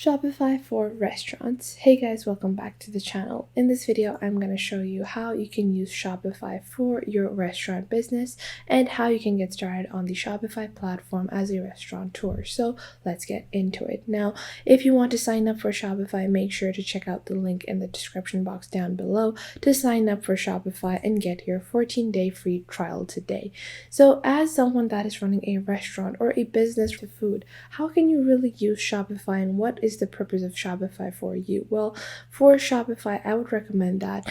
Shopify for restaurants. Hey guys, welcome back to the channel. In this video, I'm going to show you how you can use Shopify for your restaurant business and how you can get started on the Shopify platform as a restaurateur. So let's get into it. Now, if you want to sign up for Shopify, make sure to check out the link in the description box down below to sign up for Shopify and get your 14-day free trial today. So as someone that is running a restaurant or a business with food, how can you really use Shopify and what is the purpose of Shopify for you? Well, for Shopify, I would recommend that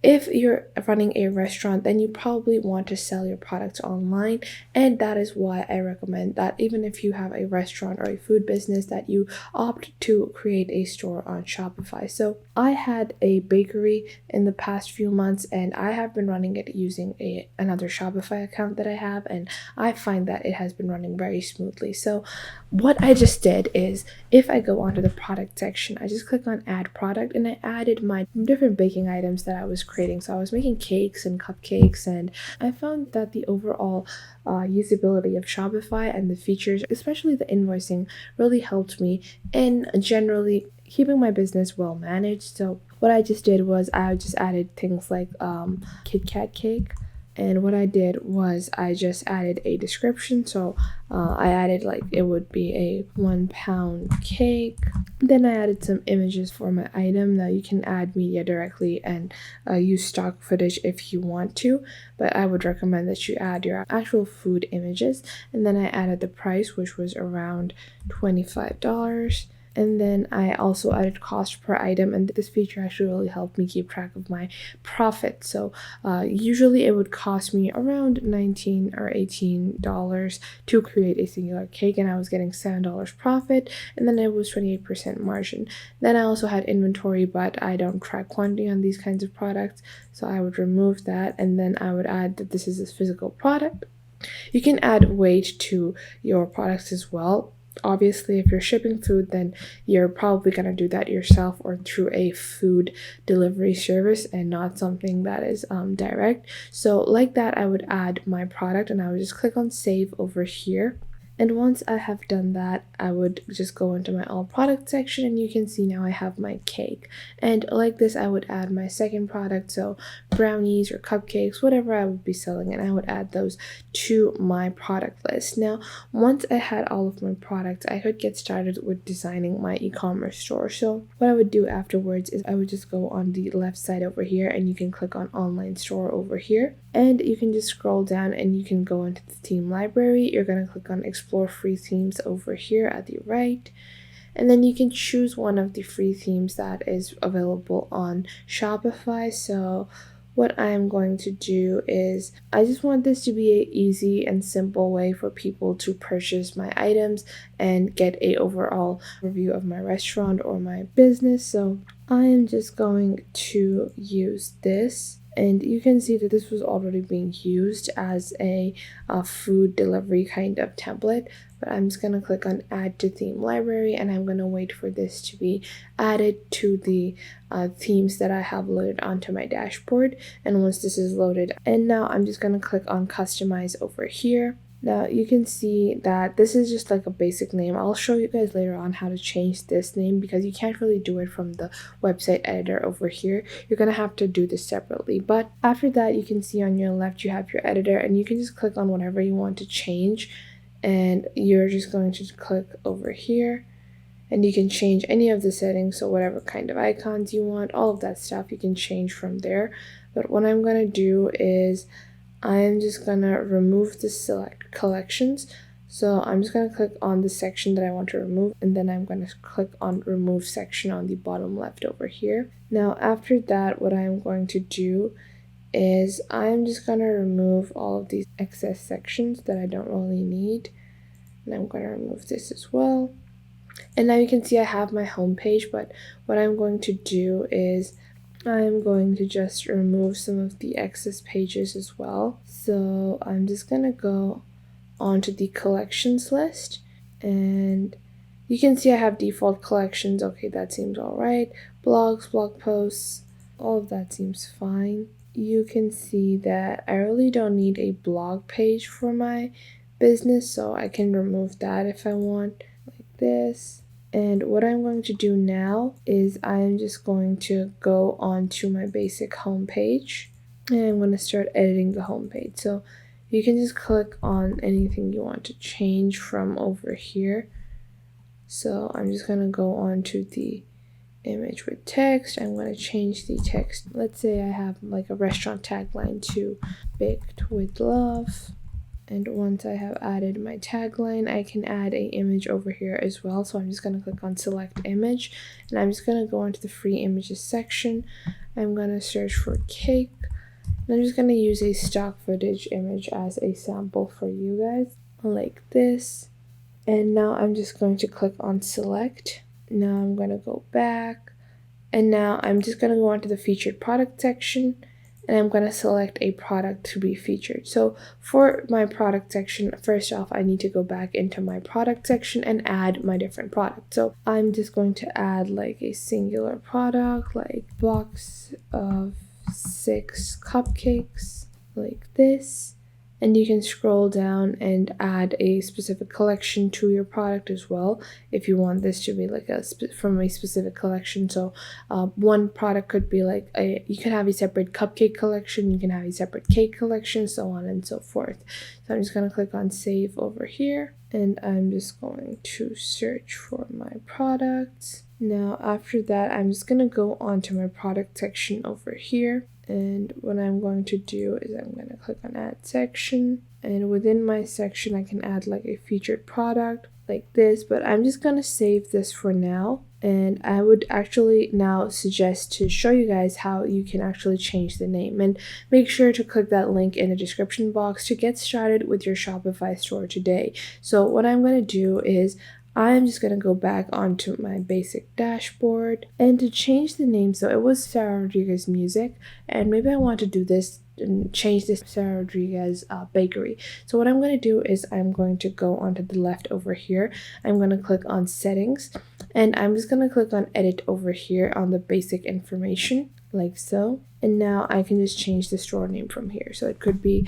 if you're running a restaurant, then you probably want to sell your products online, and that is why I recommend that even if you have a restaurant or a food business, that you opt to create a store on Shopify. So I had a bakery in the past few months, and I have been running it using another Shopify account that I have, and I find that it has been running very smoothly. So what I just did is, if I go onto the product section, I just click on add product, and I added my different baking items that I was creating. So I was making cakes and cupcakes, and I found that the overall usability of Shopify and the features, especially the invoicing, really helped me in generally keeping my business well managed. So what I just did was I just added things like Kit Kat cake. And what I did was I just added a description. So I added like it would be a 1 pound cake. Then I added some images for my item. Now you can add media directly and use stock footage if you want to, but I would recommend that you add your actual food images. And then I added the price, which was around $25. And then I also added cost per item, and this feature actually really helped me keep track of my profit. So usually it would cost me around $19 or $18 to create a singular cake, and I was getting $7 profit, and then it was 28% margin. Then I also had inventory, but I don't track quantity on these kinds of products, so I would remove that, and then I would add that this is a physical product. You can add weight to your products as well. Obviously, if you're shipping food, then you're probably going to do that yourself or through a food delivery service and not something that is direct. So like that, I would add my product, and I would just click on save over here. And once I have done that, I would just go into my all product section, and you can see now I have my cake. And like this, I would add my second product, so brownies or cupcakes, whatever I would be selling, and I would add those to my product list. Now, once I had all of my products, I could get started with designing my e-commerce store. So what I would do afterwards is I would just go on the left side over here, and you can click on online store over here. And you can just scroll down and you can go into the theme library. You're going to click on explore free themes over here at the right. And then you can choose one of the free themes that is available on Shopify. So what I'm going to do is I just want this to be an easy and simple way for people to purchase my items and get a overall review of my restaurant or my business. So I am just going to use this. And you can see that this was already being used as a food delivery kind of template, but I'm just going to click on add to theme library, and I'm going to wait for this to be added to the themes that I have loaded onto my dashboard. And once this is loaded, and now I'm just going to click on customize over here. Now you can see that this is just like a basic name. I'll show you guys later on how to change this name because you can't really do it from the website editor over here. You're going to have to do this separately. But after that, you can see on your left you have your editor, and you can just click on whatever you want to change. And you're just going to click over here, and you can change any of the settings. So whatever kind of icons you want, all of that stuff you can change from there. But what I'm going to do is I'm just going to remove the select collections. So I'm just going to click on the section that I want to remove, and then I'm going to click on remove section on the bottom left over here. Now after that, what I'm going to do is I'm just going to remove all of these excess sections that I don't really need. And I'm going to remove this as well. And now you can see I have my home page, but what I'm going to do is I'm going to just remove some of the excess pages as well. So I'm just going to go onto the collections list, and you can see I have default collections. Okay, that seems all right. Blogs, blog posts, all of that seems fine. You can see that I really don't need a blog page for my business, so I can remove that if I want, like this. And what I'm going to do now is I'm just going to go on to my basic home page, and I'm going to start editing the home page. So you can just click on anything you want to change from over here. So I'm just going to go on to the image with text. I'm going to change the text. Let's say I have like a restaurant tagline to baked with love. And once I have added my tagline, I can add an image over here as well. So I'm just going to click on select image, and I'm just going to go into the free images section. I'm going to search for cake, and I'm just going to use a stock footage image as a sample for you guys, like this. And now I'm just going to click on select. Now I'm going to go back, and now I'm just going to go onto the featured product section, and I'm going to select a product to be featured. So for my product section, first off, I need to go back into my product section and add my different products. So I'm just going to add like a singular product, like box of 6 cupcakes, like this. And you can scroll down and add a specific collection to your product as well if you want this to be like from a specific collection. So one product could be like you can have a separate cupcake collection, you can have a separate cake collection, so on and so forth. So I'm just going to click on save over here, and I'm just going to search for my products. Now after that, I'm just going to go on to my product section over here. And what I'm going to do is I'm going to click on add section, and within my section I can add like a featured product like this, but I'm just going to save this for now. And I would actually now suggest to show you guys how you can actually change the name, and make sure to click that link in the description box to get started with your Shopify store today. So what I'm going to do is I'm just going to go back onto my basic dashboard, and to change the name, so it was Sarah Rodriguez Music, and maybe I want to do this and change this to Sarah Rodriguez Bakery. So what I'm going to do is I'm going to go onto the left over here. I'm going to click on settings, and I'm just going to click on edit over here on the basic information, like so. And now I can just change the store name from here. So it could be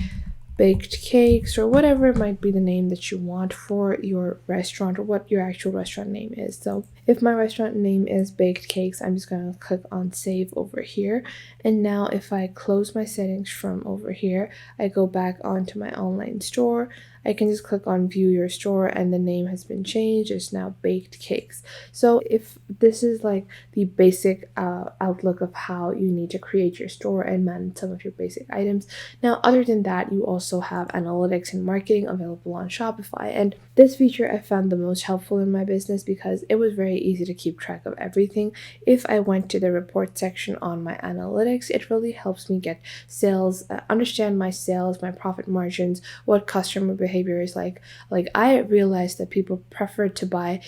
baked cakes, or whatever it might be the name that you want for your restaurant, or what your actual restaurant name is. So if my restaurant name is baked cakes, I'm just going to click on save over here. And now if I close my settings from over here, I go back onto my online store, I can just click on view your store, and the name has been changed. It's now baked cakes. So if this is like the basic outlook of how you need to create your store and manage some of your basic items. Now other than that, you also have analytics and marketing available on Shopify, and this feature I found the most helpful in my business because it was very easy to keep track of everything. If I went to the report section on my analytics, it really helps me get sales, understand my sales, my profit margins, what customer behavior is like. Like I realized that people prefer to buy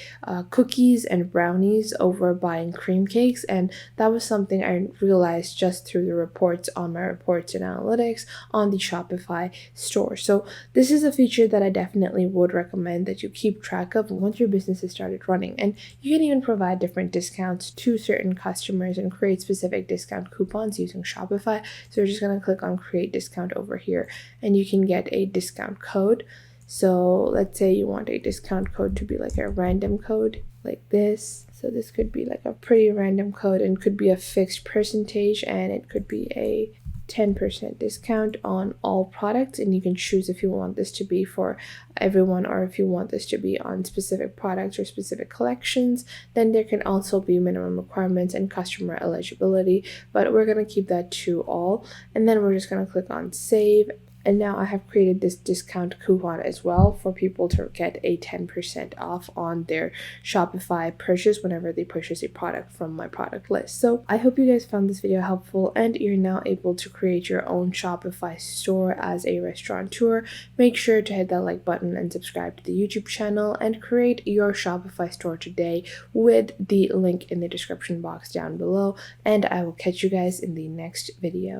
cookies and brownies over buying cream cakes, and that was something I realized just through the reports on my reports and analytics on the Shopify store. So this is a feature that I definitely would recommend that you keep track of once your business has started running. And you can even provide different discounts to certain customers and create specific discount coupons using Shopify. So you're just going to click on create discount over here, and you can get a discount code. So let's say you want a discount code to be like a random code like this. So this could be like a pretty random code, and could be a fixed percentage, and it could be a 10% discount on all products, and you can choose if you want this to be for everyone or if you want this to be on specific products or specific collections. Then there can also be minimum requirements and customer eligibility, but we're going to keep that to all. And then we're just going to click on save. And now I have created this discount coupon as well for people to get a 10% off on their Shopify purchase whenever they purchase a product from my product list. So I hope you guys found this video helpful, and you're now able to create your own Shopify store as a restaurateur. Make sure to hit that like button and subscribe to the YouTube channel, and create your Shopify store today with the link in the description box down below. And I will catch you guys in the next video.